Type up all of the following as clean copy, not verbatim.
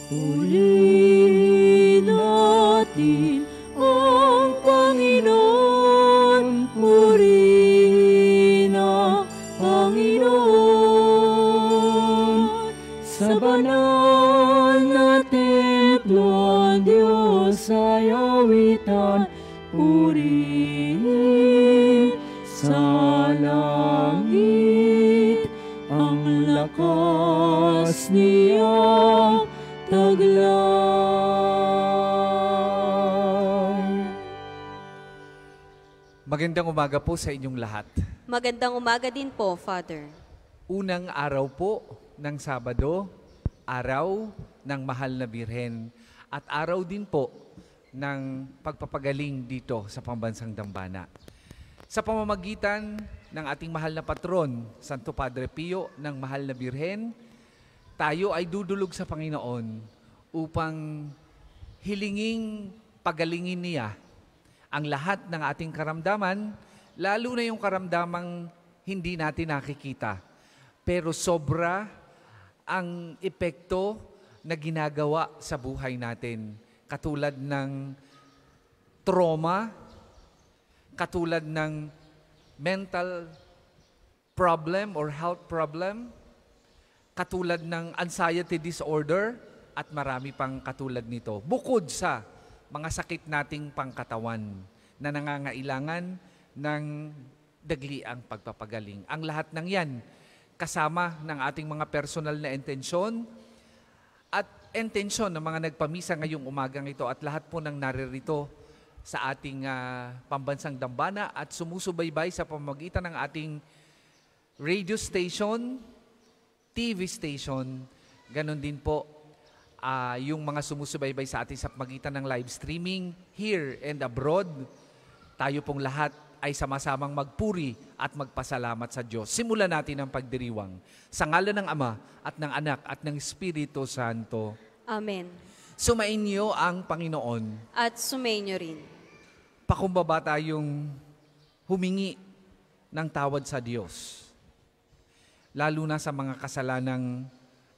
Purihin natin ang Panginoon, purihin ang Panginoon. Sa banal na templo ang Diyos ay awitan, purihin sa langit ang lakas niyang taglay. Magandang umaga po sa inyong lahat. Magandang umaga din po, Father. Unang araw po ng Sabado, araw ng Mahal na Birhen at araw din po ng pagpapagaling dito sa Pambansang Dambana. Sa pamamagitan ng ating mahal na patron, Santo Padre Pio ng Mahal na Birhen, tayo ay dudulog sa Panginoon upang hilinging pagalingin niya ang lahat ng ating karamdaman, lalo na yung karamdamang hindi natin nakikita. Pero sobra ang epekto na ginagawa sa buhay natin. Katulad ng trauma, katulad ng mental problem or health problem, katulad ng anxiety disorder, at marami pang katulad nito. Bukod sa mga sakit nating pangkatawan na nangangailangan ng dagliang pagpapagaling. Ang lahat ng yan, kasama ng ating mga personal na intensyon at intensyon ng mga nagpamisa ngayong umagang ito at lahat po ng naririto sa ating Pambansang Dambana at sumusubaybay sa pamamagitan ng ating radio station, TV station, ganon din po yung mga sumusubaybay sa atin sa pamamagitan ng live streaming here and abroad. Tayo pong lahat ay sama-samang magpuri at magpasalamat sa Diyos. Simulan natin ang pagdiriwang sa ngalan ng Ama at ng Anak at ng Espiritu Santo. Amen. Sumainyo ang Panginoon. At sumainyo rin. Pakumbaba tayong humingi ng tawad sa Diyos. Lalo na sa mga kasalanang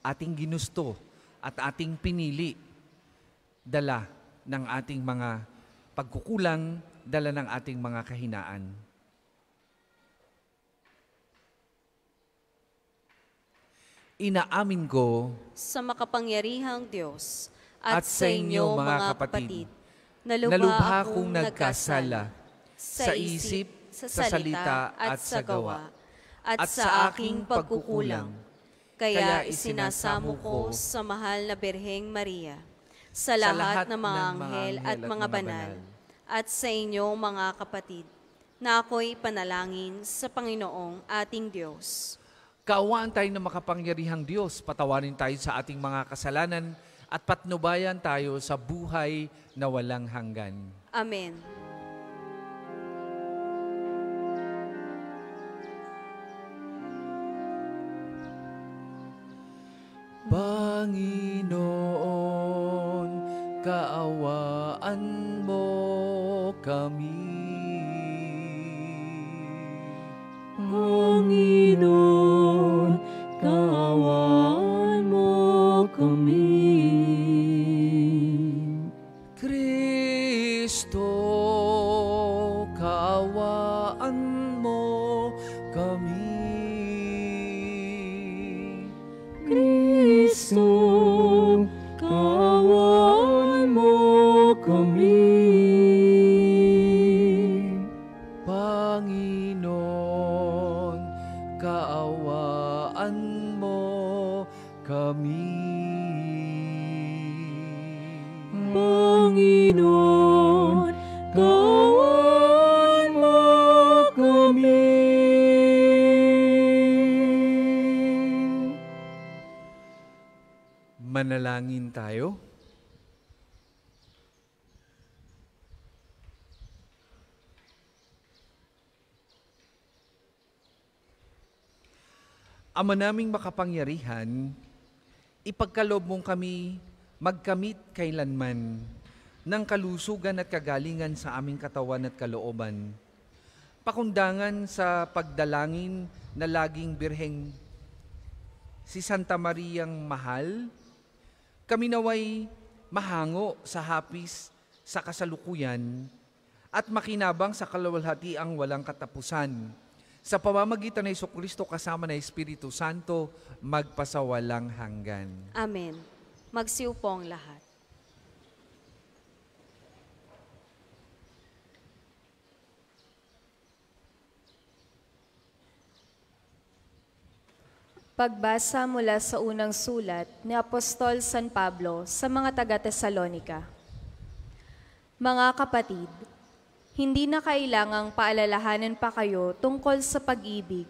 ating ginusto at ating pinili, dala ng ating mga pagkukulang, dala ng ating mga kahinaan. Inaamin ko sa makapangyarihang Diyos at sa inyo mga kapatid, na lubha akong nagkasala sa isip, sa salita at sa gawa, at sa aking pagkukulang. Kaya isinasamo ko sa mahal na Birheng Maria, sa lahat ng mga anghel at mga banal, at sa inyo mga kapatid, na ako'y panalangin sa Panginoong ating Diyos. Kaawaan tayo ng makapangyarihang Diyos, patawarin tayo sa ating mga kasalanan at patnubayan tayo sa buhay na walang hanggan. Amen. Panginoon, kaawaan mo kami. Panginoon, kaawaan mo kami. Kristo, kaawaan mo kami. Kristo, kaawaan mo kami. Panginoon, kaawaan mo kami. Panginoon, kaawaan mo kami. Manalangin tayo. Ama naming makapangyarihan, ipagkaloob mong kami magkamit kailanman ng kalusugan at kagalingan sa aming katawan at kalooban. Pakundangan sa pagdalangin na laging birheng si Santa Mariang Mahal, Kami naway mahango sa hapis sa kasalukuyan at makinabang sa kalawalhatiang walang katapusan. Sa pamamagitan ng Jesucristo kasama ng Espiritu Santo, magpasawalang hanggan. Amen. Magsiupo ang lahat. Pagbasa mula sa unang sulat ni Apostol San Pablo sa mga taga-Tesalonika. Mga kapatid, hindi na kailangang paalalahanan pa kayo tungkol sa pag-ibig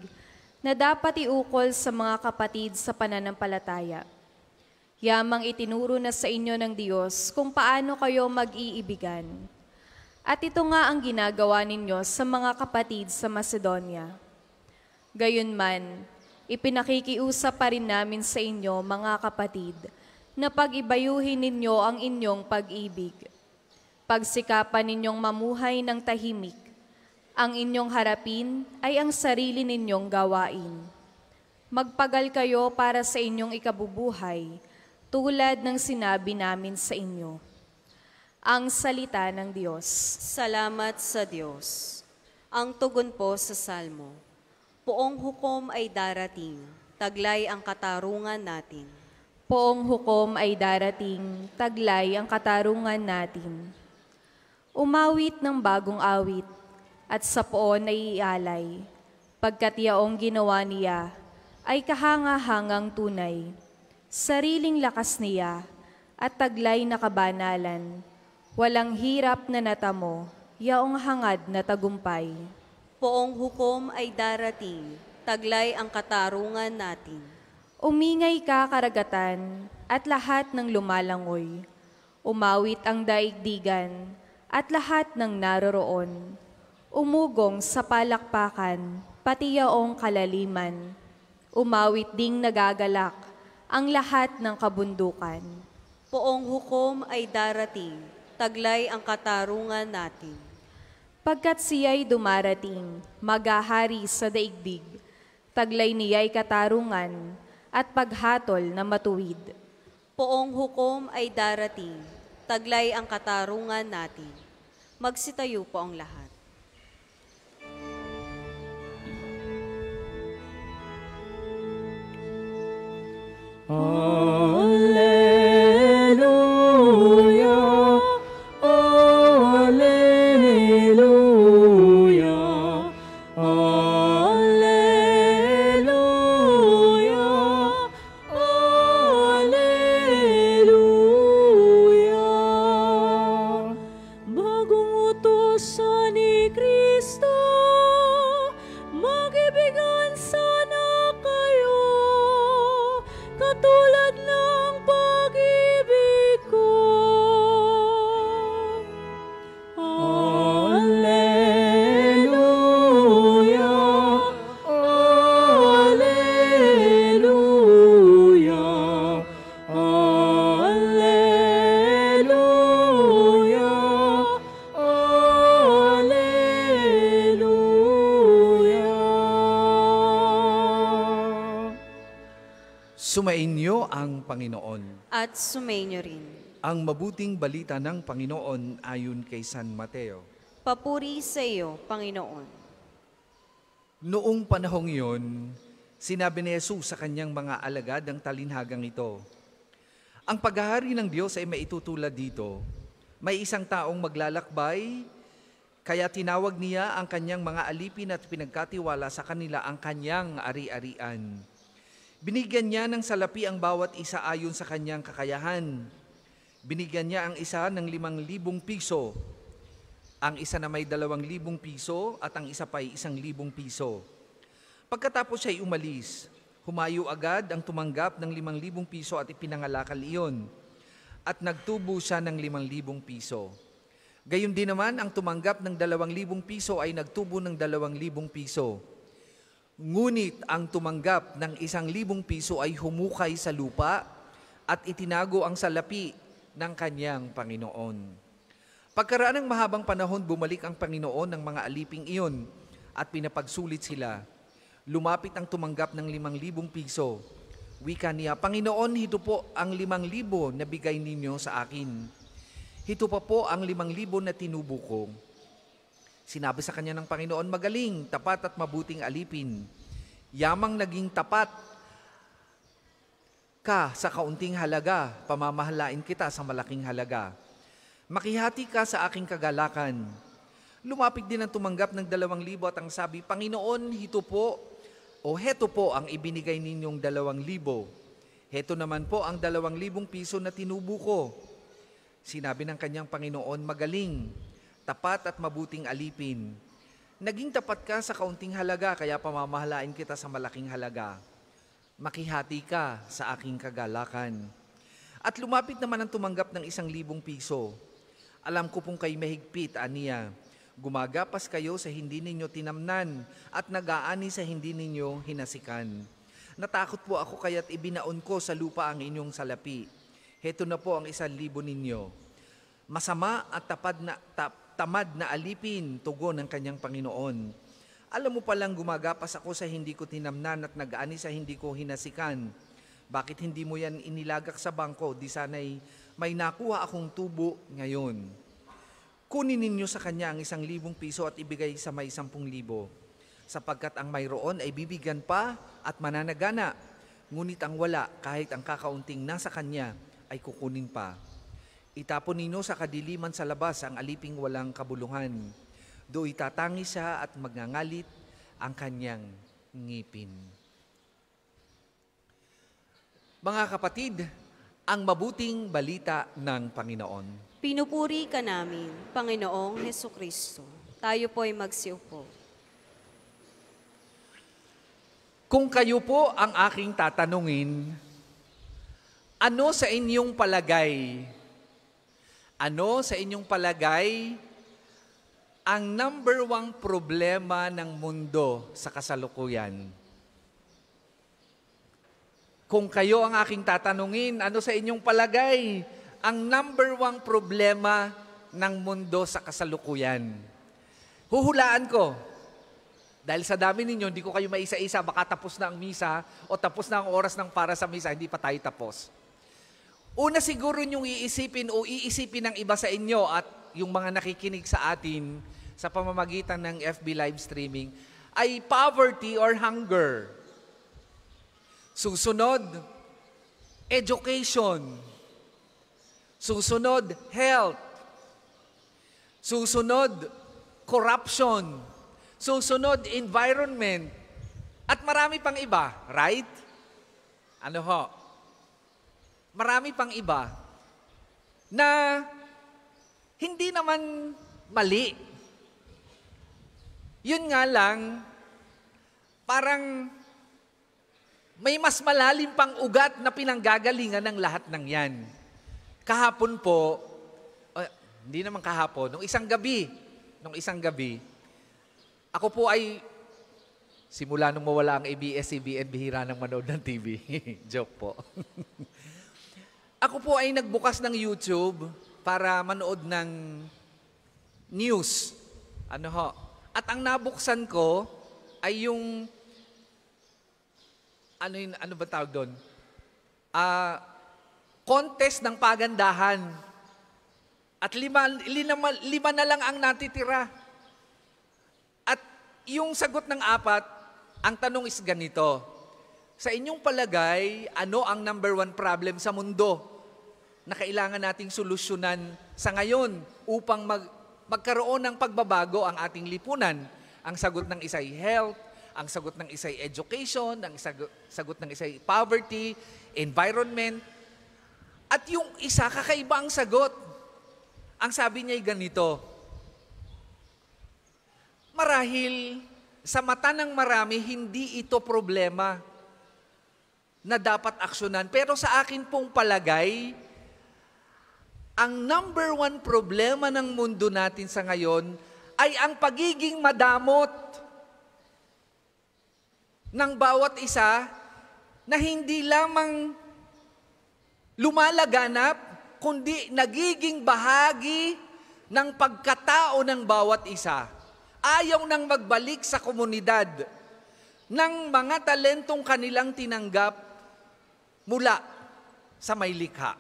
na dapat iukol sa mga kapatid sa pananampalataya. Yamang itinuro na sa inyo ng Diyos kung paano kayo mag-iibigan. At ito nga ang ginagawa ninyo sa mga kapatid sa Macedonia. Gayunman, ipinakikiusap pa rin namin sa inyo, mga kapatid, na pag-ibayuhin ninyo ang inyong pag-ibig. Pagsikapan ninyong mamuhay ng tahimik. Ang inyong harapin ay ang sarili ninyong gawain. Magpagal kayo para sa inyong ikabubuhay, tulad ng sinabi namin sa inyo. Ang salita ng Diyos. Salamat sa Diyos. Ang tugon po sa Salmo. Poong hukom ay darating, taglay ang katarungan natin. Poong hukom ay darating, taglay ang katarungan natin. Umawit ng bagong awit, at sa poon ay ialay, pagkat yaong ginawa niya ay kahanga-hangang tunay. Sariling lakas niya at taglay na kabanalan, walang hirap na natamo, yaong hangad na tagumpay. Poong hukom ay darating, taglay ang katarungan natin. Umingay ka, karagatan, at lahat ng lumalangoy. Umawit ang daigdigan, at lahat ng naroroon. Umugong sa palakpakan, pati yaong kalaliman. Umawit ding nagagalak, ang lahat ng kabundukan. Poong hukom ay darating, taglay ang katarungan natin. Pagkat siya'y dumarating, maghahari sa daigdig, taglay niya'y katarungan at paghatol na matuwid. Poong hukom ay darating, taglay ang katarungan natin. Magsitayo po ang lahat. Alleluia, alleluia, alleluia, alleluia. Bagong utusan ni Kristo, mag-ibigan sana kayo, katulad ng pag-ibig ko. Alleluia, alleluia, alleluia, alleluia. Sumainyo ang Panginoon. At sumainyo rin. Ang mabuting balita ng Panginoon ayon kay San Mateo. Papuri sa iyo, Panginoon. Noong panahong iyon, sinabi ni Jesus sa kanyang mga alagad ang talinhagang ito, ang paghahari ng Diyos ay maitutulad dito. May isang taong maglalakbay, kaya tinawag niya ang kanyang mga alipin at pinagkatiwala sa kanila ang kanyang ari-arian. Binigyan niya ng salapi ang bawat isa ayon sa kanyang kakayahan. Binigyan niya ang isa ng 5,000 piso, ang isa na may 2,000 piso at ang isa pa ay 1,000 piso. Pagkatapos siya ay umalis, humayo agad ang tumanggap ng 5,000 piso at ipinangalakal iyon, at nagtubo siya ng 5,000 piso. Gayon din naman ang tumanggap ng 2,000 piso ay nagtubo ng 2,000 piso. Ngunit ang tumanggap ng 1,000 piso ay humukay sa lupa at itinago ang salapi ng kanyang Panginoon. Pagkaraan ng mahabang panahon, bumalik ang Panginoon ng mga aliping iyon at pinapagsulit sila. Lumapit ang tumanggap ng 5,000 piso. Wika niya, Panginoon, hito po ang 5,000 na bigay ninyo sa akin. Hito pa po ang 5,000 na tinubo ko. Sinabi sa kanya ng Panginoon, magaling, tapat at mabuting alipin. Yamang naging tapat ka sa kaunting halaga, pamamahalain kita sa malaking halaga. Makihati ka sa aking kagalakan. Lumapit din ang tumanggap ng 2,000 at ang sabi, Panginoon, heto po ang ibinigay ninyong 2,000. Heto naman po ang 2,000 piso na tinubo ko. Sinabi ng kanyang Panginoon, magaling, tapat at mabuting alipin. Naging tapat ka sa kaunting halaga, kaya pamamahalain kita sa malaking halaga. Makihati ka sa aking kagalakan. At lumapit naman ang tumanggap ng 1,000 piso. Alam ko pong kay mahigpit, aniya. Gumagapas kayo sa hindi ninyo tinamnan at nag-aani sa hindi ninyo hinasikan. Natakot po ako kaya't ibinaon ko sa lupa ang inyong salapi. Heto na po ang 1,000 ninyo. Masama at tamad na alipin, tugon ng kanyang Panginoon. Alam mo palang gumagapas ako sa hindi ko tinamnan at nag-aani sa hindi ko hinasikan. Bakit hindi mo yan inilagak sa bangko? Di sana'y may nakuha akong tubo ngayon. Kunin ninyo sa kanya ang 1,000 piso at ibigay sa may 10,000, sapagkat ang mayroon ay bibigyan pa at mananagana, ngunit ang wala, kahit ang kakaunting nasa kanya, ay kukunin pa. Itapon ninyo sa kadiliman sa labas ang aliping walang kabuluhan. Do'y tatangi siya at magngangalit ang kanyang ngipin. Mga kapatid, ang mabuting balita ng Panginoon. Pinupuri ka namin, Panginoong Hesukristo. Tayo po'y magsiupo. Kung kayo po ang aking tatanungin, ano sa inyong palagay? Ano sa inyong palagay ang number 1 problema ng mundo sa kasalukuyan? Kung kayo ang aking tatanungin, ano sa inyong palagay ang number 1 problema ng mundo sa kasalukuyan? Huhulaan ko. Dahil sa dami ninyo, hindi ko kayo maisa-isa, baka tapos na ang misa o tapos na ang oras ng para sa misa, hindi pa tayo tapos. Una siguro yung iisipin o iisipin ng iba sa inyo at yung mga nakikinig sa atin sa pamamagitan ng FB live streaming ay poverty or hunger. Susunod, education. Susunod, health. Susunod, corruption. Susunod, environment. At marami pang iba, right? Ano ho? Marami pang iba na hindi naman mali. Yun nga lang, parang may mas malalim pang ugat na pinanggagalingan ng lahat ng yan. Kahapon po, hindi naman kahapon, nung isang gabi, ako po ay, simula nung mawala ang ABS-CBN, bihira ng manood ng TV. Joke po. Ako po ay nagbukas ng YouTube para manood ng news. Ano ho? At ang nabuksan ko ay yung, ano ba tawag doon? Contest ng pagandahan. At lima na lang ang natitira. At yung sagot ng 4, ang tanong is ganito. Sa inyong palagay, ano ang number 1 problem sa mundo na kailangan nating solusyonan sa ngayon upang magkaroon ng pagbabago ang ating lipunan? Ang sagot ng isa ay health, ang sagot ng isa ay education, ang sagot ng isa ay poverty, environment. At yung isa, kakaiba ang sagot. Ang sabi niya ay ganito, marahil sa mata ng marami, hindi ito problema na dapat aksyonan. Pero sa akin pong palagay, ang number 1 problema ng mundo natin sa ngayon ay ang pagiging madamot ng bawat isa na hindi lamang lumalaganap, kundi nagiging bahagi ng pagkatao ng bawat isa. Ayaw nang magbalik sa komunidad ng mga talentong kanilang tinanggap mula sa may likha.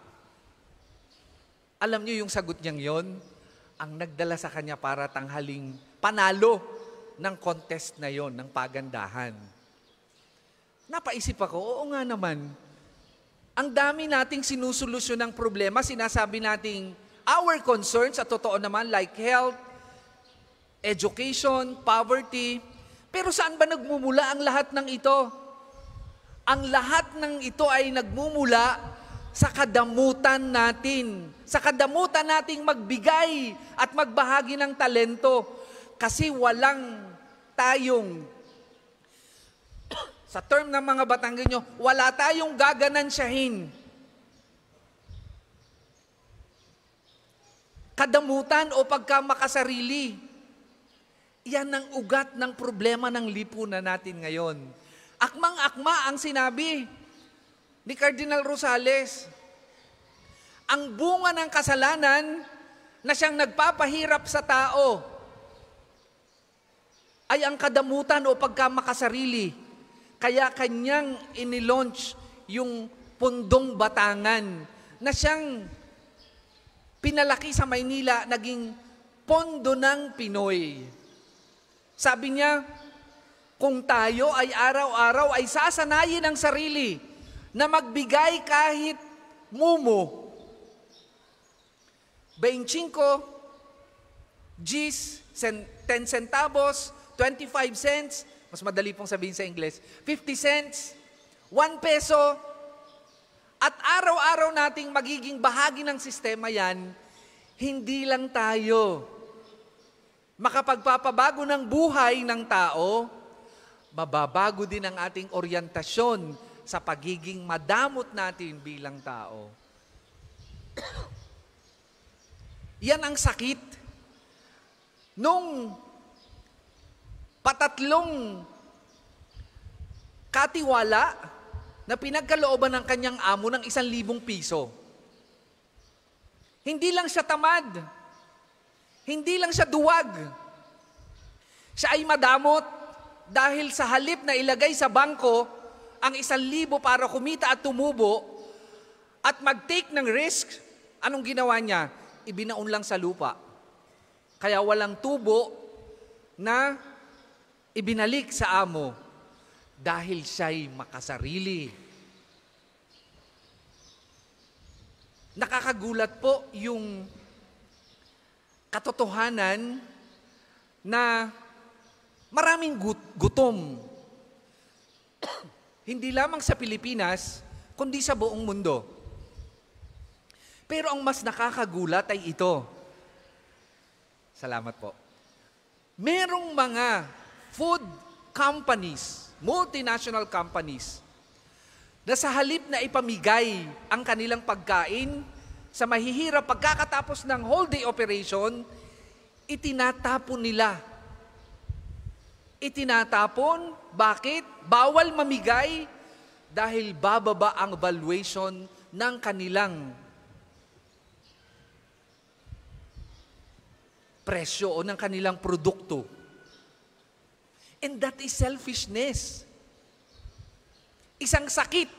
Alam niyo yung sagot niyang yon? Ang nagdala sa kanya para tanghaling panalo ng contest na yon, ng pagandahan. Napaisip ako, oo nga naman, ang dami nating sinusolusyon ng problema, sinasabi nating our concerns, at totoo naman, like health, education, poverty, pero saan ba nagmumula ang lahat ng ito? Ang lahat ng ito ay nagmumula sa kadamutan natin. Sa kadamutan nating magbigay at magbahagi ng talento. Kasi walang tayong, sa term ng mga Batanggenyo, wala tayong gaganansyahin. Kadamutan o pagkamakasarili. Yan ang ugat ng problema ng lipunan natin ngayon. Akmang-akma ang sinabi ni Cardinal Rosales. Ang bunga ng kasalanan na siyang nagpapahirap sa tao ay ang kadamutan o pagkamakasarili. Kaya kanyang inilaunch yung Pundong Batangan na siyang pinalaki sa Maynila, naging Pondo ng Pinoy. Sabi niya, kung tayo ay araw-araw ay sasanayin ang sarili na magbigay kahit mumo, 25 Gs, 10 centavos, 25 cents, mas madali pong sabihin sa Ingles, 50 cents, 1 peso, at araw-araw nating magiging bahagi ng sistema yan, hindi lang tayo makapagpapabago ng buhay ng tao, mababago din ang ating oryentasyon sa pagiging madamot natin bilang tao. Yan ang sakit nung patatlong katiwala na pinagkalooban ng kanyang amo ng 1,000 piso. Hindi lang siya tamad. Hindi lang siya duwag. Siya ay madamot dahil sa halip na ilagay sa bangko ang 1,000 para kumita at tumubo at mag-take ng risk, anong ginawa niya? Ibinaon lang sa lupa. Kaya walang tubo na ibinalik sa amo dahil siya'y makasarili. Nakakagulat po yung katotohanan na maraming gutom. Hindi lamang sa Pilipinas, kundi sa buong mundo. Pero ang mas nakakagulat ay ito. Salamat po. Merong mga food companies, multinational companies, na sa halip na ipamigay ang kanilang pagkain sa mahihirap pagkakatapos ng whole day operation, itinatapon nila. Itinatapon, bakit? Bawal mamigay dahil bababa ang valuation ng kanilang presyo o ng kanilang produkto. And that is selfishness. Isang sakit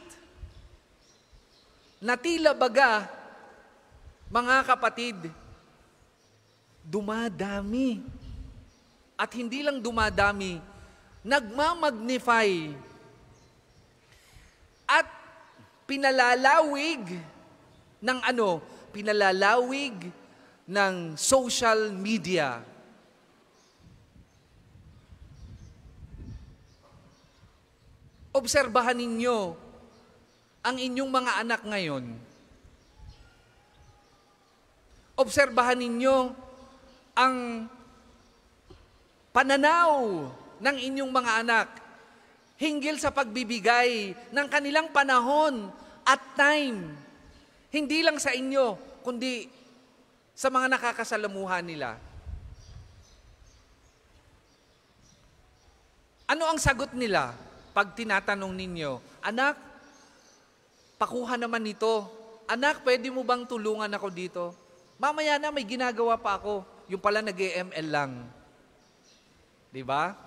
na tila baga, mga kapatid, dumadami. At hindi lang dumadami, nagmamagnify at pinalalawig ng pinalalawig ng social media. Obserbahan ninyo ang inyong mga anak ngayon. Obserbahan ninyo ang pananaw ng inyong mga anak hinggil sa pagbibigay ng kanilang panahon at time. Hindi lang sa inyo, kundi sa mga nakakasalamuhan nila. Ano ang sagot nila pag tinatanong ninyo, anak, pakuha naman nito. Anak, pwede mo bang tulungan ako dito? Mamaya na may ginagawa pa ako. Yung pala nag-ML lang. Diba?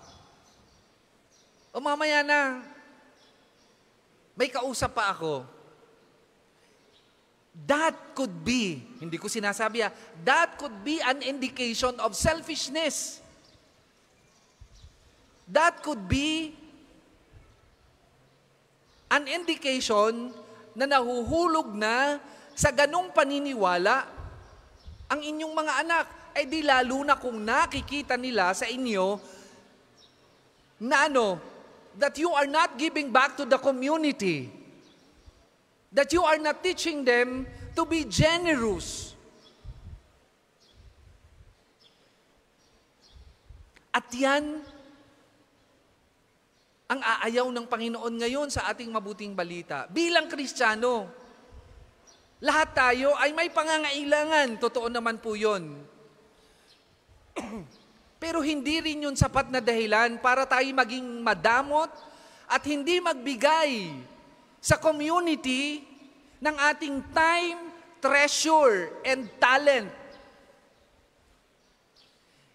O mamaya na, may kausap pa ako. That could be, hindi ko sinasabi that could be an indication of selfishness. That could be an indication na nahuhulog na sa ganong paniniwala ang inyong mga anak. Eh di lalo na kung nakikita nila sa inyo na that you are not giving back to the community. That you are not teaching them to be generous. At yan ang aayaw ng Panginoon ngayon sa ating mabuting balita. Bilang Kristiyano, lahat tayo ay may pangangailangan. Totoo naman po yun. Pero hindi rin yun sapat na dahilan para tayo maging madamot at hindi magbigay sa community ng ating time, treasure, and talent.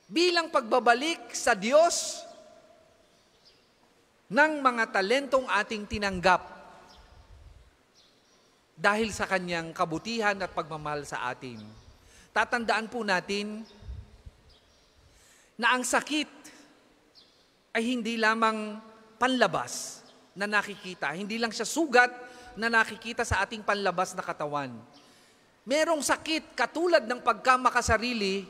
Bilang pagbabalik sa Diyos ng mga talentong ating tinanggap dahil sa Kanyang kabutihan at pagmamahal sa atin. Tatandaan po natin na ang sakit ay hindi lamang panlabas na nakikita. Hindi lang siya sugat na nakikita sa ating panlabas na katawan. Merong sakit katulad ng pagkamakasarili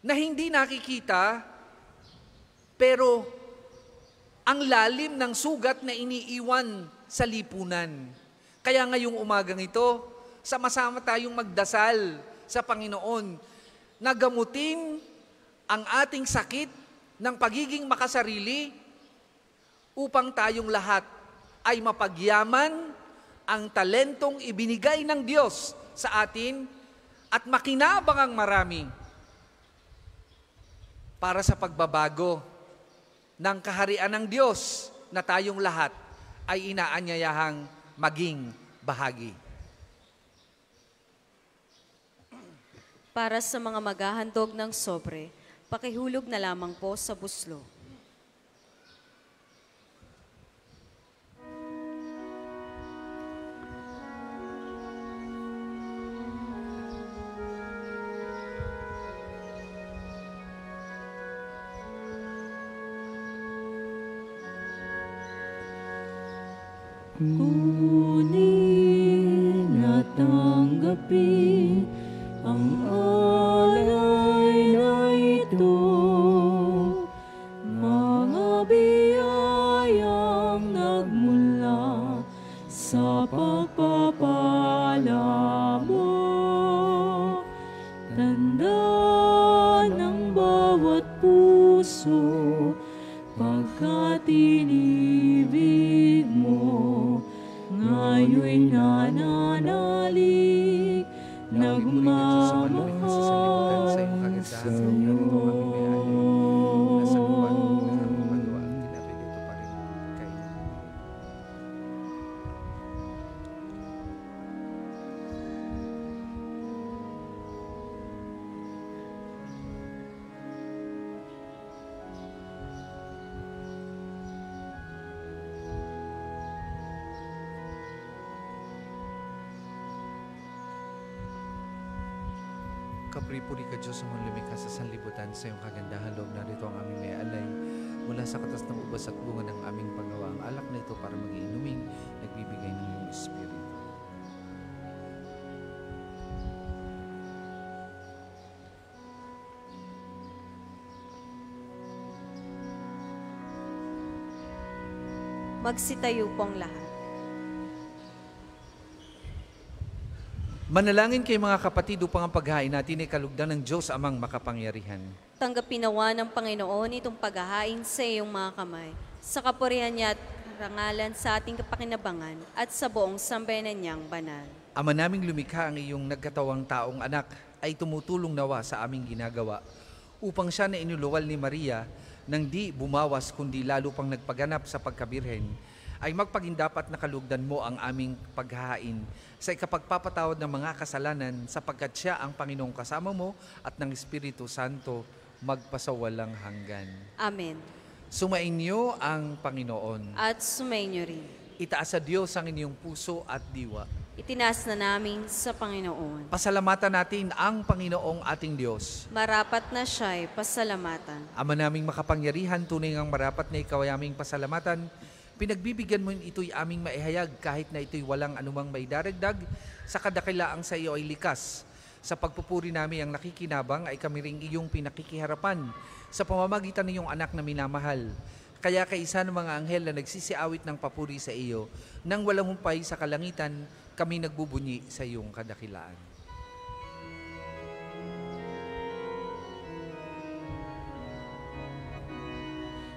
na hindi nakikita, pero ang lalim ng sugat na iniiwan sa lipunan. Kaya ngayong umagang ito, sama-sama tayong magdasal sa Panginoon na gamutin ang ating sakit ng pagiging makasarili upang tayong lahat ay mapagyaman ang talentong ibinigay ng Diyos sa atin at makinabang ang marami para sa pagbabago ng kaharian ng Diyos na tayong lahat ay inaanyayahang maging bahagi. Para sa mga maghahandog ng sobre, pakihulog na lamang po sa buslo. Kunin at tanggapin ang alay na ito, mga biyayang nagmula sa pagpapala mo. Tanda ng bawat puso, pagkat inibig mo, ngayon'y nananalig, nagmamahal sa iyo. Kapuri-puri ka Diyos sa mga lumikha sa sanlibutan, sa iyong kagandahan loob narito ang aming may alay. Mula sa katas ng ubas at bunga ng aming paggawa, ang alak na ito para mag-iinuming, nagbibigay ng iyong Espiritu. Magsitayo pong lahat. Manalangin kayo mga kapatid upang ang paghain natin ay kalugdan ng Diyos amang makapangyarihan. Tanggapin nawa ng Panginoon itong paghahain sa iyong mga kamay, sa kapurihan niya at rangalan sa ating kapakinabangan at sa buong sambayanan niyang banal. Ama naming lumikha ang iyong nagkatawang taong anak ay tumutulong nawa sa aming ginagawa upang siya na inuluwal ni Maria nang di bumawas kundi lalo pang nagpaganap sa pagkabirhen, ay magpagindapat na kalugdan mo ang aming paghahain sa ikapagpapatawad ng mga kasalanan sapagkat siya ang Panginoong kasama mo at ng Espiritu Santo magpasawalang hanggan. Amen. Sumainyo ang Panginoon. At sumainyo rin. Itaas sa Diyos ang inyong puso at diwa. Itinaas na namin sa Panginoon. Pasalamatan natin ang Panginoong ating Diyos. Marapat na siya'y pasalamatan. Ama naming makapangyarihan, tunay ngang marapat na ikaw ay aming pasalamatan. Pinagbibigyan mo ito'y aming maihayag kahit na ito'y walang anumang maidaragdag. Sa kadakilaang sa iyo ay likas. Sa pagpupuri namin ang nakikinabang ay kami ring iyong pinakikiharapan sa pamamagitan ng iyong anak na minamahal. Kaya kaisa ng mga anghel na nagsisiawit ng papuri sa iyo, nang walang humpay sa kalangitan, kami nagbubunyi sa iyong kadakilaan.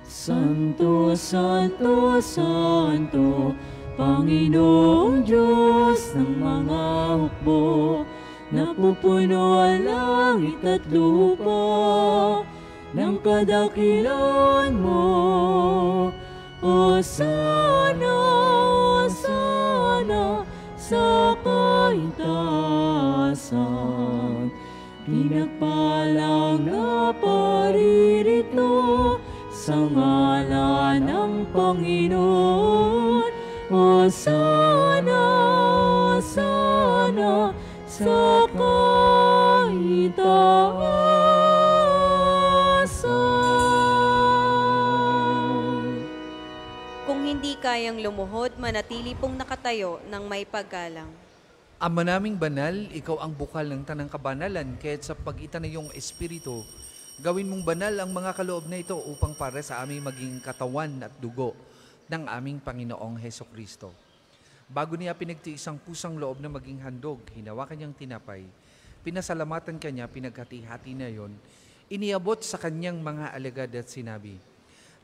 Santo, Santo, Santo, Panginoong Diyos ng mga hukbo, napupuno ang langit at lupa ng kadakilan mo. Hosana, Hosana sa kaitaasan, pinagpalang na paririto sa ngalan ng Panginoon. Hosana, Hosana sa kaitaasan. Kung hindi kayang lumuhod, manatili pong nakatayo ng may paggalang. Ama naming banal, ikaw ang bukal ng tanang kabanalan, kaya't sa pagitan ng iyong Espiritu, gawin mong banal ang mga kaloob na ito upang para sa aming maging katawan at dugo ng aming Panginoong Hesukristo. Bago niya pinagtiis ang pusang loob na maging handog, hinawakan niyang tinapay, pinasalamatan kanya, pinaghati-hati na yon, iniabot sa kanyang mga alagad at sinabi,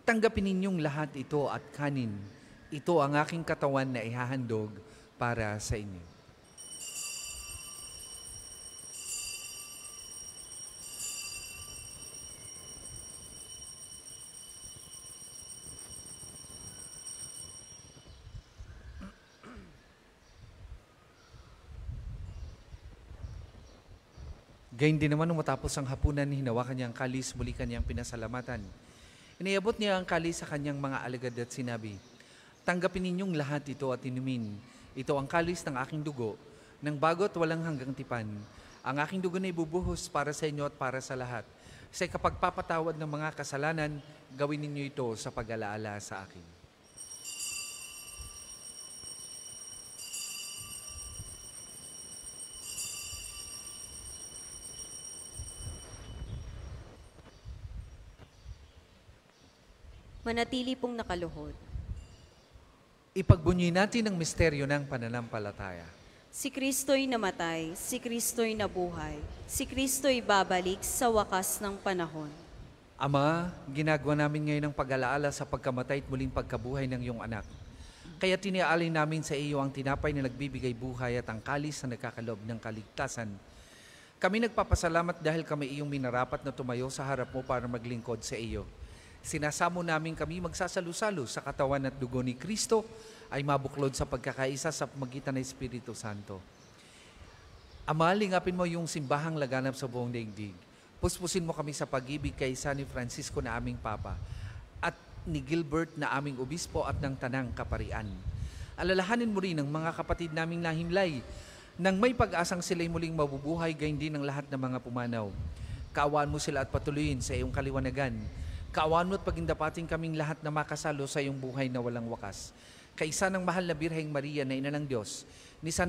"Tanggapin ninyong lahat ito at kanin. Ito ang aking katawan na ihahandog para sa inyo." Gayun din naman nung matapos ang hapunan, hinawakan niya ang kalis, muli kanyang pinasalamatan. Iniabot niya ang kalis sa kanyang mga alagad at sinabi, "Tanggapin ninyong lahat ito at inumin. Ito ang kalis ng aking dugo, ng bago't walang hanggang tipan. Ang aking dugo na ibubuhos para sa inyo at para sa lahat. Sa kapagpapatawad ng mga kasalanan, gawin ninyo ito sa pag-alaala sa akin." Manatili pong nakaluhod. Ipagbunyi natin ang misteryo ng pananampalataya. Si Kristo'y namatay, si Kristo'y nabuhay, si Kristo'y babalik sa wakas ng panahon. Ama, ginagawa namin ngayon ang pag-alaala sa pagkamatay at muling pagkabuhay ng iyong anak. Kaya tiniaalay namin sa iyo ang tinapay na nagbibigay buhay at ang kalis na nagkakaloob ng kaligtasan. Kami nagpapasalamat dahil kami iyong minarapat na tumayo sa harap mo para maglingkod sa iyo. Sinasamo namin kami magsasalo-salo sa katawan at dugo ni Kristo ay mabuklod sa pagkakaisa sa pamagitan ng Espiritu Santo. Ama, lingapin mo yung simbahang laganap sa buong daigdig. Puspusin mo kami sa pag-ibig kay San Francisco na aming Papa at ni Gilbert na aming Obispo at ng Tanang Kaparian. Alalahanin mo rin ang mga kapatid naming nahimlay nang may pag-asang sila'y muling mabubuhay, gayon din ang lahat ng mga pumanaw. Kaawaan mo sila at patuloyin sa iyong kaliwanagan. Kaawaan mo at pagindapating kaming lahat na makasalo sa iyong buhay na walang wakas. Kaisa ng mahal na Birheng Maria na Ina ng Diyos, ni San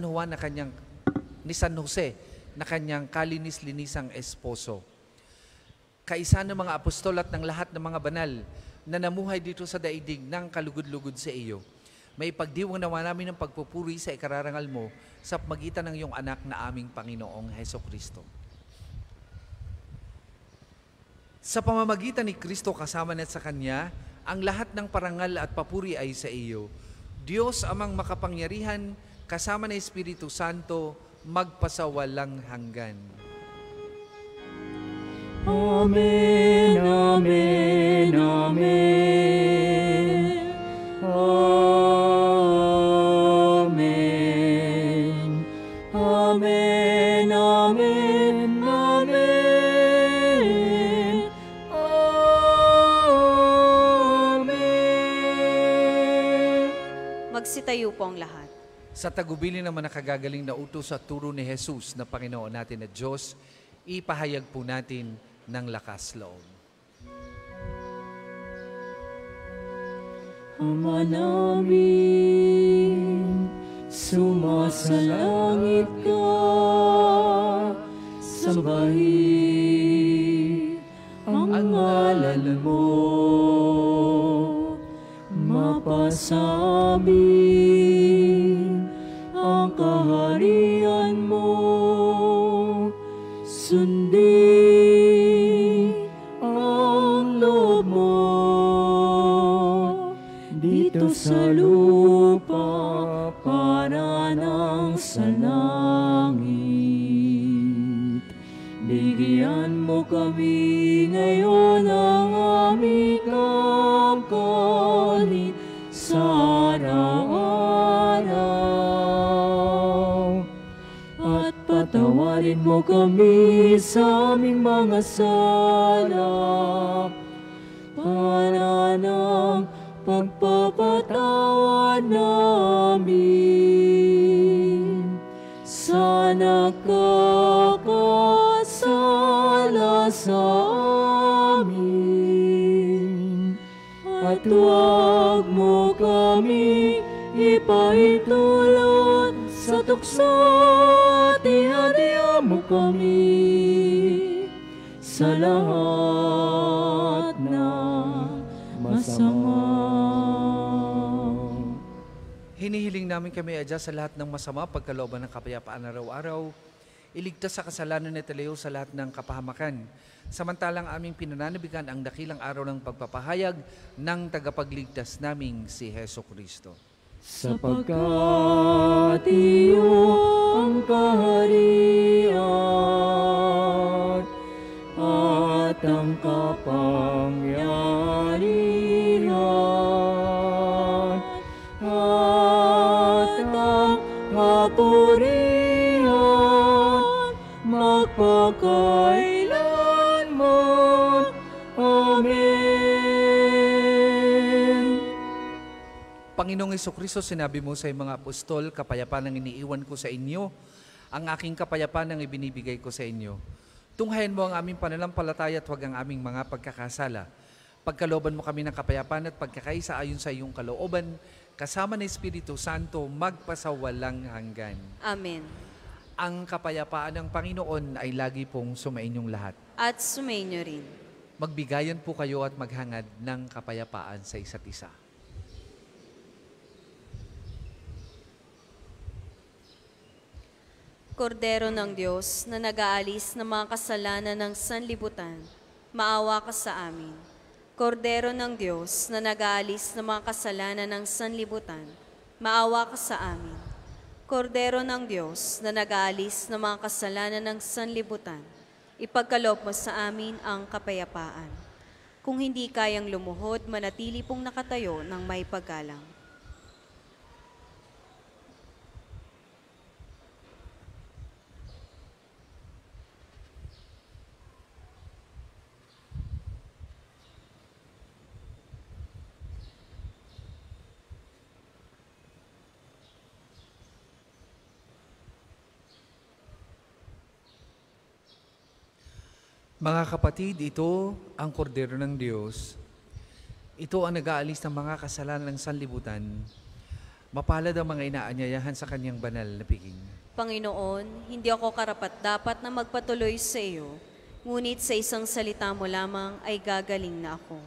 Jose na kanyang kalinis-linisang esposo. Kaisa ng mga apostol at ng lahat ng mga banal na namuhay dito sa daigdig ng kalugod-lugod sa iyo. May pagdiwang nawa namin ng pagpupuri sa ikararangal mo sa magitan ng iyong anak na aming Panginoong Hesukristo. Sa pamamagitan ni Kristo kasama na sa Kanya, ang lahat ng parangal at papuri ay sa iyo. Diyos amang makapangyarihan, kasama ng Espiritu Santo, magpasawalang hanggan. Amen, amen, amen. Amen. Amen, amen, amen. Amen. Magsitayo po ang lahat. Sa tagubilin naman nakagagaling na utos at turo ni Jesus na Panginoon natin at Diyos, ipahayag po natin ng lakas loob. Ama namin, sumasalangit ka, sambahin ang ngalan mo, mapasamin ang kaharian mo, sundin ang loob mo dito sa lupa para nang sa langit. Bigyan mo kami ngayon ng aming kakanin sa araw-araw. At patawarin mo kami sa aming mga sala para nang pagpapatawad namin sa nakakasala sa amin. At huwag mo kami ipahintulot sa tukso at ihadya mo kami sa lahat ng masama. Hinihiling namin kami, Adya, sa lahat ng masama, pagkalooban ng kapayapaan araw-araw, iligtas sa kasalanan ni Taleo sa lahat ng kapahamakan. Samantalang aming pinananabigan ang dakilang araw ng pagpapahayag ng tagapagligtas naming si Heso Kristo. Sapagkat iyo ang kaharian at ang kapangyarihan at ang kapurihan magpakailanman. Amen. Panginoong Jesucristo, sinabi mo sa mga apostol, kapayapaan ang iniiwan ko sa inyo, ang aking kapayapaan ang ibinibigay ko sa inyo. Tunghayan mo ang aming pananampalataya at huwag ang aming mga pagkakasala. Pagkalooban mo kami ng kapayapaan at pagkakaisa ayon sa iyong kalooban, kasama ng Espiritu Santo, magpasawalang hanggan. Amen. Ang kapayapaan ng Panginoon ay lagi pong sumainyong lahat. At sumainyo rin. Magbigayan po kayo at maghangad ng kapayapaan sa isa't isa. Kordero ng Diyos na nag-aalis ng mga kasalanan ng sanlibutan, maawa ka sa amin. Kordero ng Diyos na nag-aalis ng mga kasalanan ng sanlibutan, maawa ka sa amin. Kordero ng Diyos na nag-aalis ng mga kasalanan ng sanlibutan, ipagkaloob mo sa amin ang kapayapaan. Kung hindi kayang lumuhod, manatili pong nakatayo ng may paggalang. Mga kapatid, ito ang kordero ng Diyos. Ito ang nag-aalis ng mga kasalanan ng sanlibutan. Mapalad ang mga inaanyayahan sa kanyang banal na piging. Panginoon, hindi ako karapat-dapat na magpatuloy sa iyo, ngunit sa isang salita mo lamang ay gagaling na ako.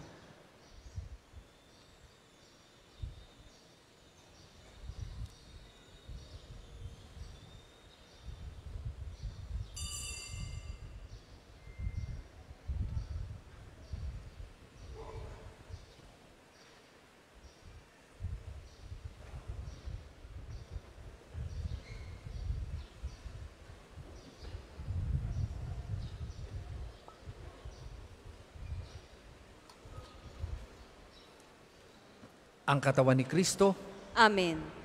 Ang katawan ni Kristo. Amen.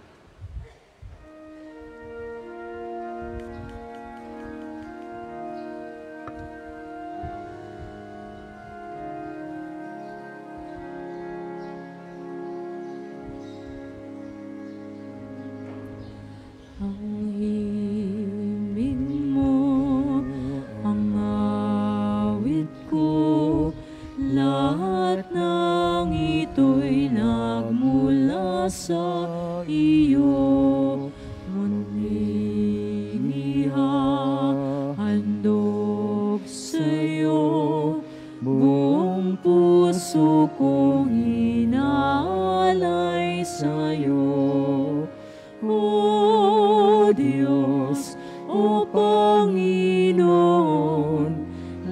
upang ito'y nagmula sa iyo. Munting ihahandog sa'yo, buong puso kong inaalay sa'yo. O Diyos, o Panginoon,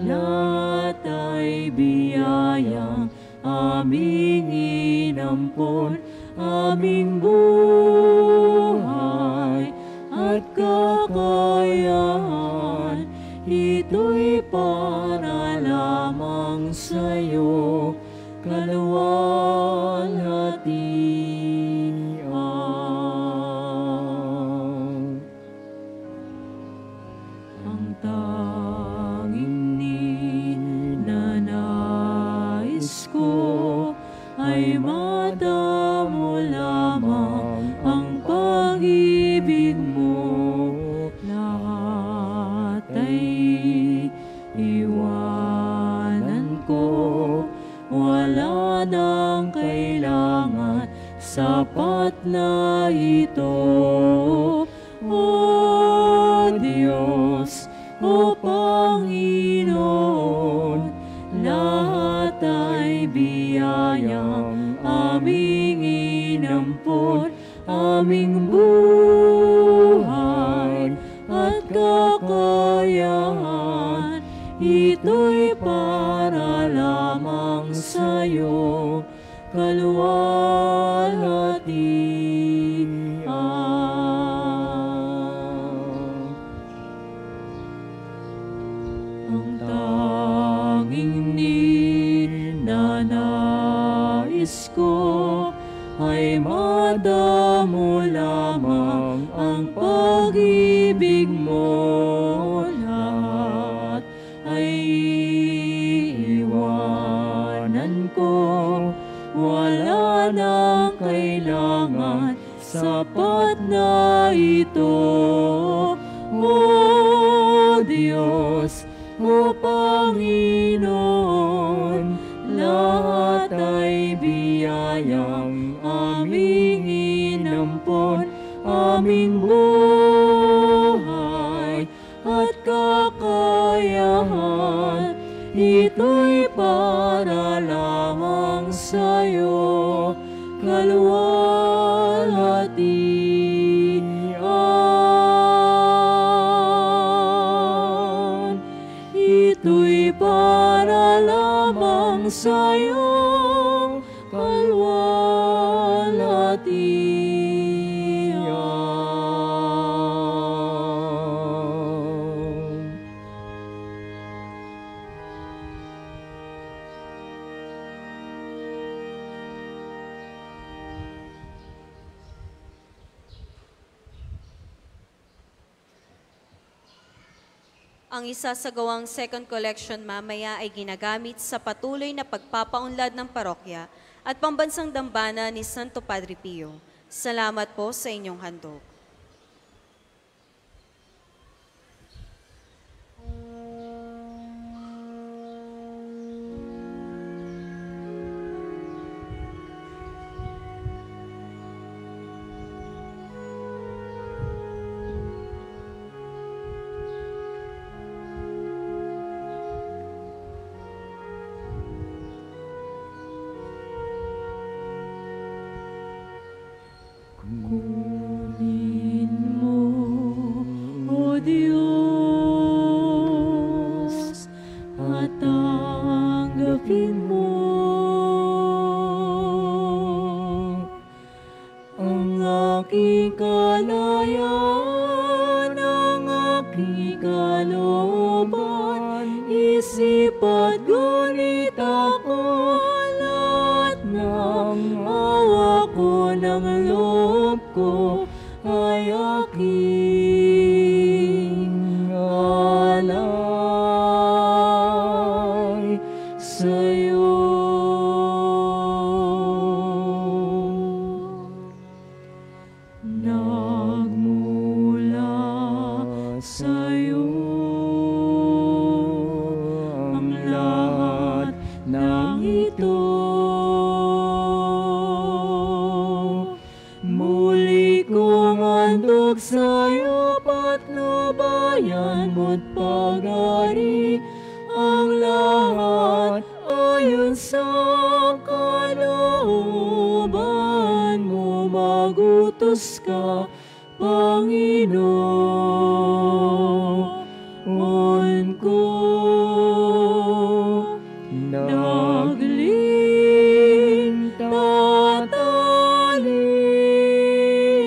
lahat ay biyayang aming inampon, aming buhay at kakayahan, ito'y para lamang sa'yo, kaluwalhatian. Ang tanging ninanais ko ay madamo lamang ang pag-ibig mo. Lahat ay iwanan ko, wala nang kailangan, sapat na ito. O Diyos, o Panginoon, lahat ay biyayang aming inampon, aming buhay at kakayahan, ito'y para lamang sa'yo, kaluwalhatian. Ang tanging ninanais ko ay madamo lamang ang pag-ibig mo. Lahat ay iwanan ko, wala nang kailangan, sapat na ito. O Diyos, o Panginoon, lahat ay biyayang aming inampon, aming buhay at kakayahan, ito'y para lamang sa'yo, kaluwalhatian. Ito'y para lamang sa'yo, kaluwalhatian. Ang isasagawang second collection mamaya ay ginagamit sa patuloy na pagpapaunlad ng parokya at pambansang dambana ni Santo Padre Pio. Salamat po sa inyong handog. Kunin mo, O Diyos, at tanggapin mo ang aking kalayaan, ang aking kalooban, isip at gunit ako, lahat ng awa ko ng loob ko ay aking alay sa'yo. Na Magsayap at lubayan mo't pag-ari, ang lahat ayon sa kalooban mo. Magutos ka, Panginoon ko. Nagling tatalim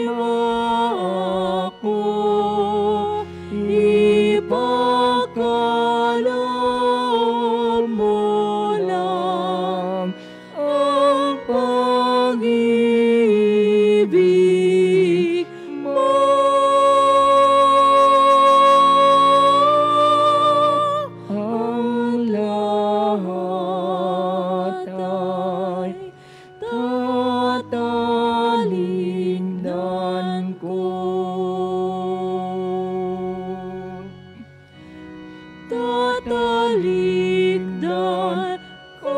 ako, ipagkaloob mo lang ang pag-ibig mo. Ang lahat ay tatalingnan ko. Tatalikdan ko.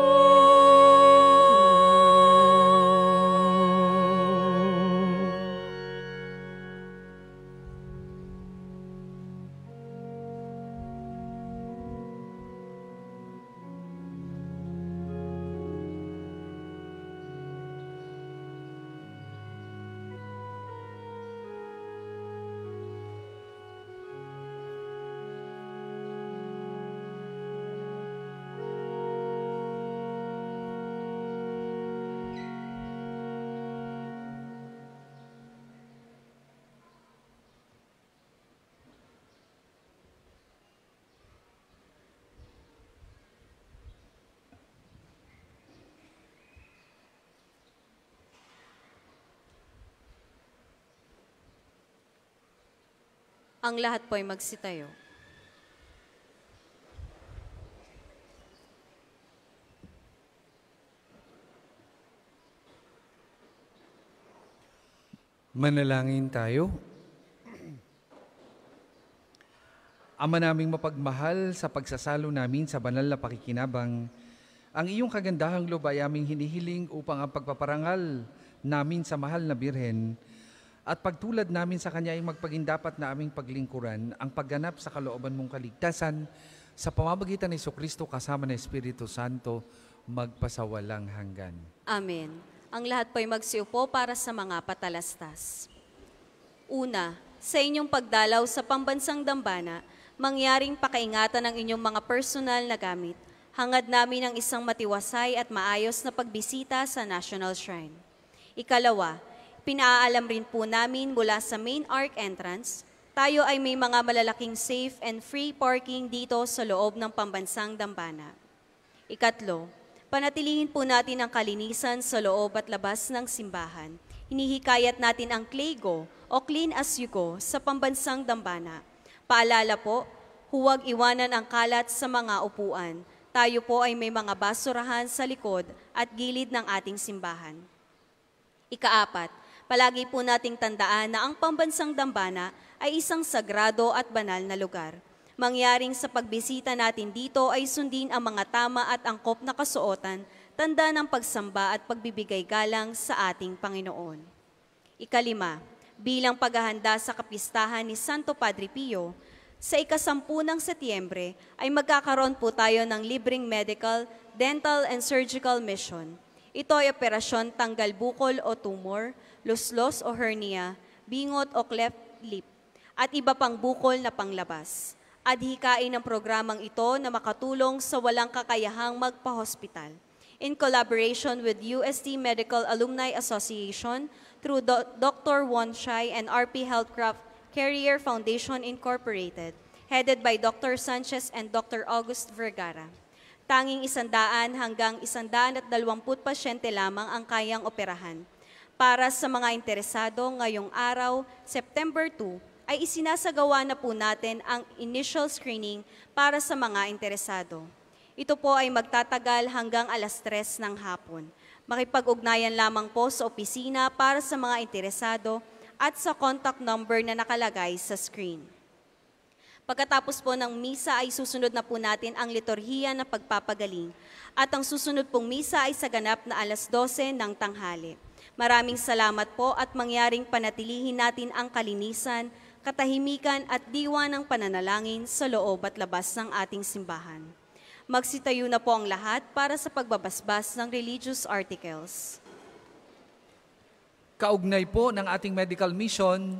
Ang lahat po ay magsitayo. Manalangin tayo. Ama naming mapagmahal, sa pagsasalo namin sa banal na pakikinabang, ang iyong kagandahang loob ay aming hinihiling upang ang pagpaparangal namin sa mahal na Birhen at pagtulad namin sa Kanya ay magpagindapat na aming paglingkuran ang pagganap sa kalooban mong kaligtasan sa pamamagitan ni Jesucristo kasama ng Espiritu Santo magpasawalang hanggan. Amen. Ang lahat po ay magsiupo para sa mga patalastas. Una, sa inyong pagdalaw sa pambansang dambana, mangyaring pakaingatan ng inyong mga personal na gamit. Hangad namin ang isang matiwasay at maayos na pagbisita sa National Shrine. Ikalawa, pinaalam rin po namin mula sa main arc entrance, tayo ay may mga malalaking safe and free parking dito sa loob ng pambansang dambana. Ikatlo, panatilihin po natin ang kalinisan sa loob at labas ng simbahan. Hinihikayat natin ang Claygo o Clean as You Go sa pambansang dambana. Paalala po, huwag iwanan ang kalat sa mga upuan. Tayo po ay may mga basurahan sa likod at gilid ng ating simbahan. Ikaapat, palagi po nating tandaan na ang pambansang dambana ay isang sagrado at banal na lugar. Mangyaring sa pagbisita natin dito ay sundin ang mga tama at angkop na kasuotan, tanda ng pagsamba at pagbibigay galang sa ating Panginoon. Ikalima, bilang paghahanda sa kapistahan ni Santo Padre Pio, sa ika-10 ng Setyembre ay magkakaroon po tayo ng libreng medical, dental and surgical mission. Ito ay operasyon tanggal bukol o tumor, luslos o hernia, bingot o cleft lip, at iba pang bukol na panglabas. Adhikain ang programang ito na makatulong sa walang kakayahang magpa-hospital. In collaboration with UST Medical Alumni Association through Dr. Won Shai and RP Healthcraft Carrier Foundation Incorporated, headed by Dr. Sanchez and Dr. August Vergara. Tanging 100 hanggang 120 pasyente lamang ang kayang operahan. Para sa mga interesado, ngayong araw, September 2, ay isinasagawa na po natin ang initial screening para sa mga interesado. Ito po ay magtatagal hanggang 3:00 ng hapon. Makipag-ugnayan lamang po sa opisina para sa mga interesado at sa contact number na nakalagay sa screen. Pagkatapos po ng misa ay susunod na po natin ang liturhiya na pagpapagaling at ang susunod pong misa ay sa ganap na 12:00 ng tanghali. Maraming salamat po at mangyaring panatilihin natin ang kalinisan, katahimikan at diwa ng pananalangin sa loob at labas ng ating simbahan. Magsitayo na po ang lahat para sa pagbabasbas ng religious articles. Kaugnay po ng ating medical mission,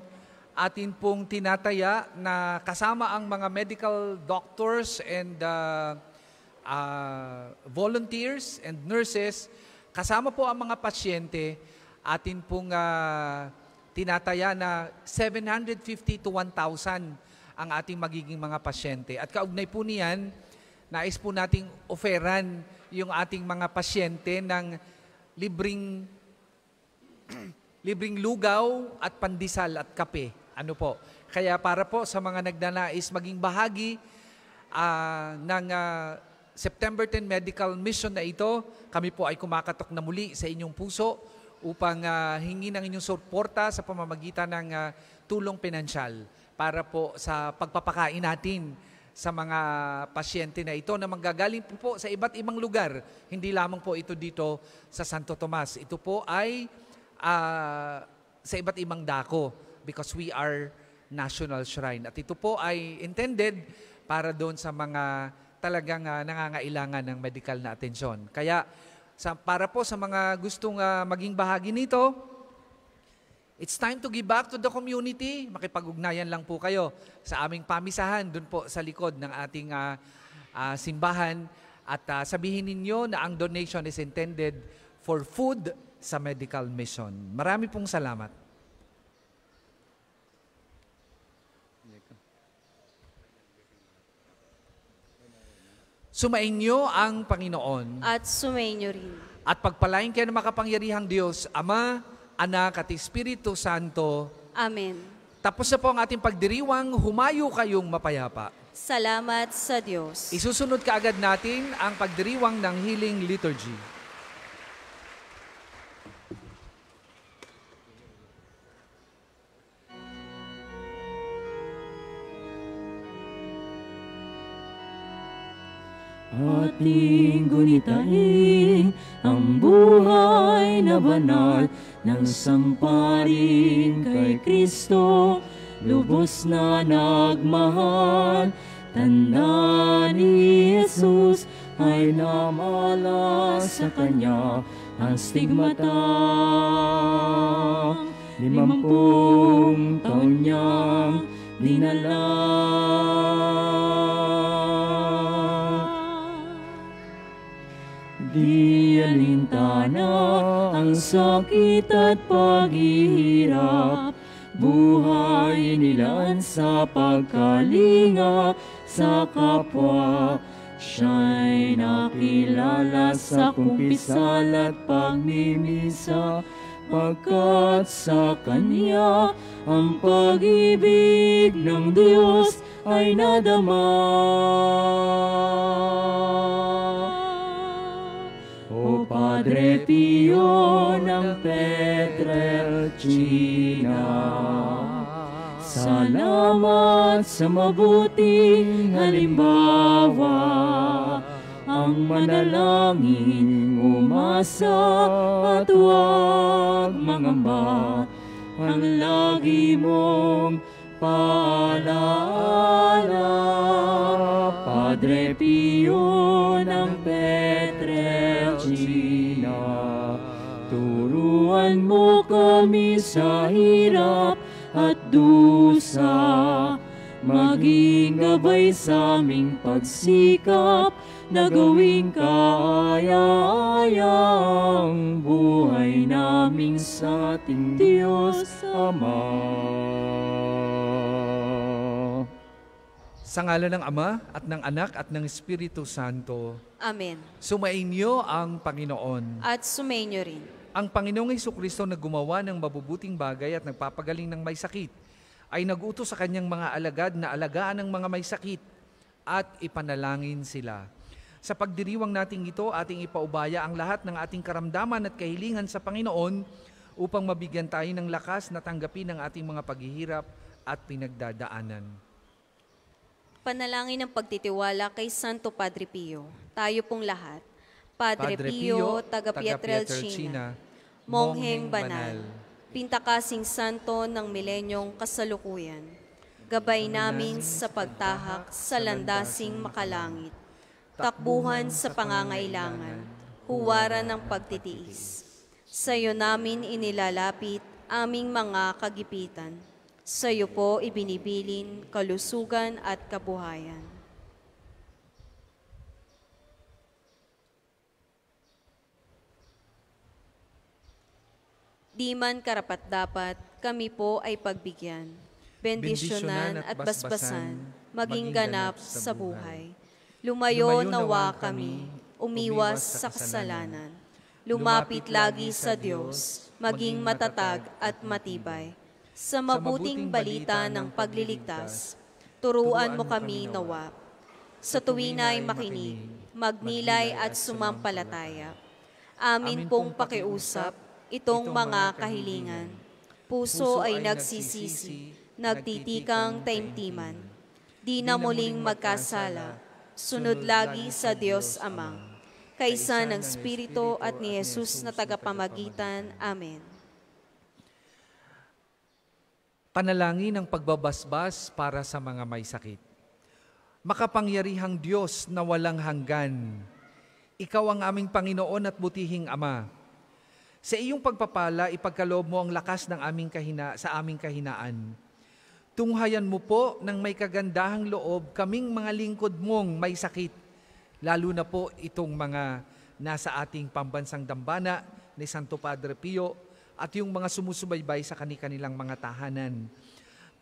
atin pong tinataya na kasama ang mga medical doctors and volunteers and nurses, kasama po ang mga pasyente, atin pong tinataya na 750 to 1,000 ang ating magiging mga pasyente. At kaugnay po niyan, nais po nating oferan yung ating mga pasyente ng libreng lugaw at pandesal at kape. Ano po? Kaya para po sa mga nagnanais maging bahagi ng September 10 Medical Mission na ito, kami po ay kumakatok na muli sa inyong puso upang hingi ng inyong suporta sa pamamagitan ng tulong pinansyal para po sa pagpapakain natin sa mga pasyente na ito na manggagaling po sa iba't ibang lugar. Hindi lamang po ito dito sa Santo Tomas. Ito po ay sa iba't ibang dako because we are national shrine. At ito po ay intended para doon sa mga talagang nangangailangan ng medical na atensyon. Kaya para po sa mga gustong maging bahagi nito, it's time to give back to the community. Makipag-ugnayan lang po kayo sa aming pamisahan doon po sa likod ng ating simbahan at sabihin ninyo na ang donation is intended for food sa medical mission. Marami pong salamat. Sumainyo ang Panginoon. At sumainyo rin. At pagpalain kayo ng makapangyarihang Diyos, Ama, Anak at Espiritu Santo. Amen. Tapos na po ang ating pagdiriwang, humayo kayong mapayapa. Salamat sa Diyos. Isusunod kaagad natin ang pagdiriwang ng Healing Liturgy. Ating gunitain ang buhay na banal ng samparing kay Kristo, lubos na nagmahal. Tanda ni Jesus ay namalas sa Kanya ang stigmata. 50 taon niyang dinala. Di alintana ang sakit at paghihirap, buhay nilan sa pagkalinga sa kapwa. Siya'y nakilala sa kumpisal at pagmimisa, pagkat sa Kanya ang pag-ibig ng Diyos ay nadama. O Padre Pio ng Pietrelcina, salamat sa mabuting halimbawa. Ang manalangin, umasa at huwag mangamba. Ang lagi mong paalala, Padre Pio ng Pietrelcina. Turuan mo kami sa hirap at dusa, maging gabay sa aming pagsikap na gawing kaaya-ayang buhay naming sa ating Diyos Ama. Sa ngalan ng Ama at ng Anak at ng Espiritu Santo. Amen. Sumainyo ang Panginoon. At sumainyo rin. Ang Panginoong Hesukristo na gumawa ng mabubuting bagay at nagpapagaling ng may sakit, ay nag-utos sa kanyang mga alagad na alagaan ng mga may sakit at ipanalangin sila. Sa pagdiriwang nating ito, ating ipaubaya ang lahat ng ating karamdaman at kahilingan sa Panginoon upang mabigyan tayo ng lakas na tanggapin ang ating mga paghihirap at pinagdadaanan. Panalangin ng pagtitiwala kay Santo Padre Pio. Tayo pong lahat. Padre Pio, taga Pietrelcina, Mongheng Banal, Pintakasing Santo ng Milenyong Kasalukuyan, gabay namin sa pagtahak sa landasing makalangit, takbuhan sa pangangailangan, huwaran ng pagtitiis. Sa iyo namin inilalapit aming mga kagipitan. Sa iyo po ibinibilin kalusugan at kabuhayan. Di man karapat-dapat, kami po ay pagbigyan, bendisyonan at basbasan, maging ganap sa buhay. Lumayo nawa kami, umiwas sa kasalanan, lumapit lagi sa Diyos, maging matatag at matibay. Sa mabuting balita ng pagliligtas, turuan mo kami nawa. Sa tuwin ay makinig, magnilay at sumampalataya. Amin pong pakiusap, itong mga kahilingan. Puso ay nagsisisi, nagtitikang taimtiman. Di na muling magkasala, sunod lagi sa Diyos Amang, kaysa ng Espiritu at ni Jesus na tagapamagitan. Amen. Panalangin ng pagbabasbas para sa mga may sakit. Makapangyarihang Diyos na walang hanggan, Ikaw ang aming Panginoon at butihing Ama. Sa iyong pagpapala, ipagkaloob mo ang lakas ng sa aming kahinaan. Tunghayan mo po ng may kagandahang loob kaming mga lingkod mong may sakit, lalo na po itong mga nasa ating pambansang dambana ni Santo Padre Pio at yung mga sumusubaybay sa kanilang mga tahanan.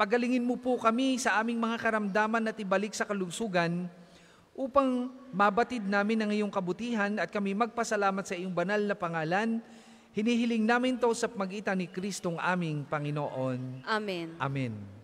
Pagalingin mo po kami sa aming mga karamdaman at ibalik sa kalusugan upang mabatid namin ang iyong kabutihan at kami magpasalamat sa iyong banal na pangalan. Hinihiling namin to sa pagitan ni Kristong aming Panginoon. Amen. Amen.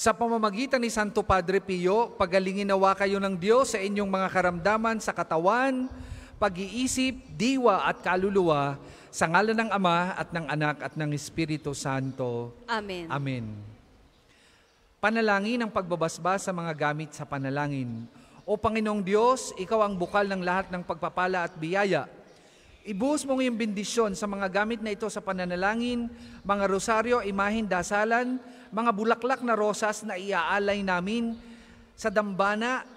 Sa pamamagitan ni Santo Padre Pio, pagalingin nawa kayo ng Diyos sa inyong mga karamdaman sa katawan, pag-iisip, diwa at kaluluwa, sa ngalan ng Ama at ng Anak at ng Espiritu Santo. Amen. Amen. Panalangin ang pagbabasbas sa mga gamit sa panalangin. O Panginoong Diyos, Ikaw ang bukal ng lahat ng pagpapala at biyaya. Ibuhos mong iyong bendisyon sa mga gamit na ito sa pananalangin, mga rosaryo, imahin, dasalan, mga bulaklak na rosas na iaalay namin sa dambana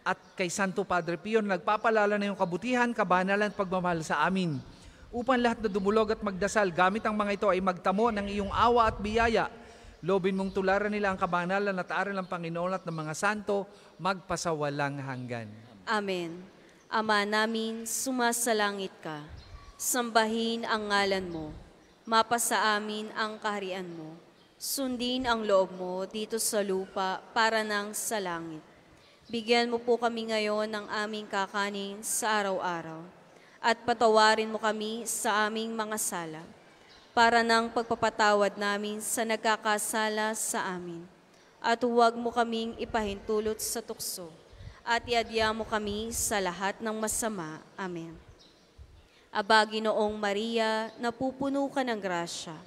at kay Santo Padre Pio na nagpapalala na yung kabutihan, kabanalan at pagmamahal sa amin. Upang lahat na dumulog at magdasal, gamit ang mga ito ay magtamo ng iyong awa at biyaya. Lobin mong tularan nila ang kabanalan at aral ng Panginoon at ng mga santo, magpasawalang hanggan. Amen. Ama namin, sumasalangit ka. Sambahin ang ngalan mo. Mapasa amin ang kaharian mo. Sundin ang loob mo dito sa lupa para nang sa langit. Bigyan mo po kami ngayon ng aming kakanin sa araw-araw. At patawarin mo kami sa aming mga sala, para nang pagpapatawad namin sa nagkakasala sa amin. At huwag mo kaming ipahintulot sa tukso, at iadya mo kami sa lahat ng masama. Amen. Aba, Ginoong Maria, napupuno ka ng grasya.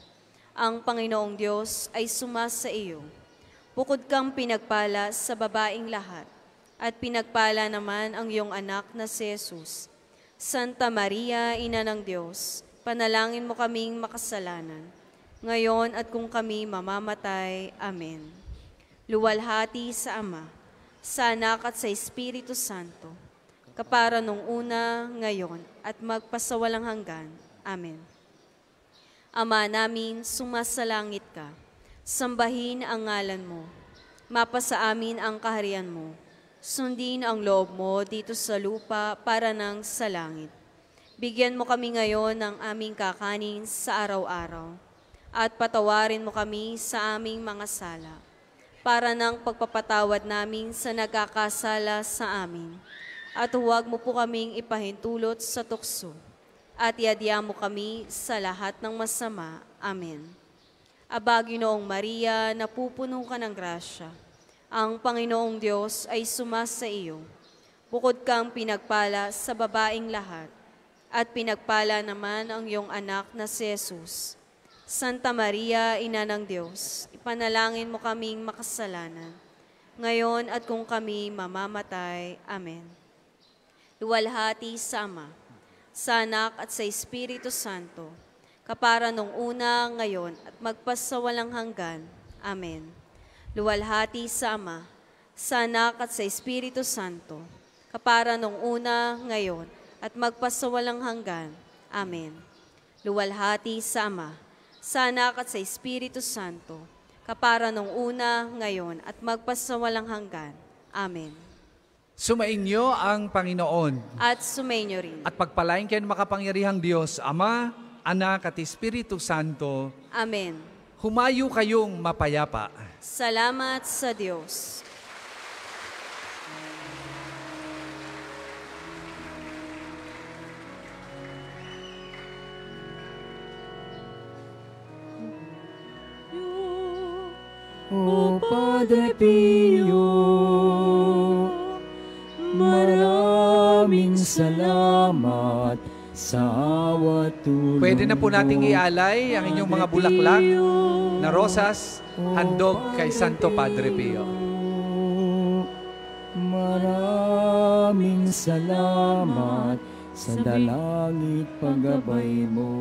Ang Panginoong Diyos ay sumasa iyo. Bukod kang pinagpala sa babaing lahat, at pinagpala naman ang iyong anak na si Jesus. Santa Maria, Ina ng Diyos, panalangin mo kaming makasalanan, ngayon at kung kami mamamatay. Amen. Luwalhati sa Ama, sa Anak at sa Espiritu Santo, kapara nung una, ngayon, at magpasawalang hanggan. Amen. Ama namin, sumasalangit ka. Sambahin ang ngalan mo. Mapasa amin ang kaharian mo. Sundin ang loob mo dito sa lupa para nang sa langit. Bigyan mo kami ngayon ng aming kakanin sa araw-araw. At patawarin mo kami sa aming mga sala, para ng pagpapatawad namin sa nagkakasala sa amin. At huwag mo po kaming ipahintulot sa tukso, at iadya mo kami sa lahat ng masama. Amen. Aba, Ginoong Maria, napupuno ka ng grasya. Ang Panginoong Diyos ay sumasa iyo. Bukod kang pinagpala sa babaing lahat, at pinagpala naman ang iyong anak na si Jesus. Santa Maria, Ina ng Diyos, ipanalangin mo kaming makasalanan, ngayon at kung kami mamamatay. Amen. Luwalhati sa Ama, sa Anak at sa Espiritu Santo, kapara nung una, ngayon at magpasawalang hanggan. Amen. Luwalhati sa Ama, sa Anak at sa Espiritu Santo, kapara nung una, ngayon at magpasawalang hanggan. Amen. Luwalhati sa Ama, sa Anak at sa Espiritu Santo, kapara nung una, ngayon at magpasawalang hanggan. Amen. Sumainyo ang Panginoon. At sumainyo rin. At pagpalain kayo ng makapangyarihang Diyos, Ama, Anak at Espiritu Santo. Amen. Humayo kayong mapayapa. Salamat sa Diyos. O Padre Pio, maraming salamat sa awat tulong. Pwede na po nating ialay ang inyong mga bulaklak na rosas, handog kay Santo Padre Pio. Maraming salamat sa dalangit paggabay mo.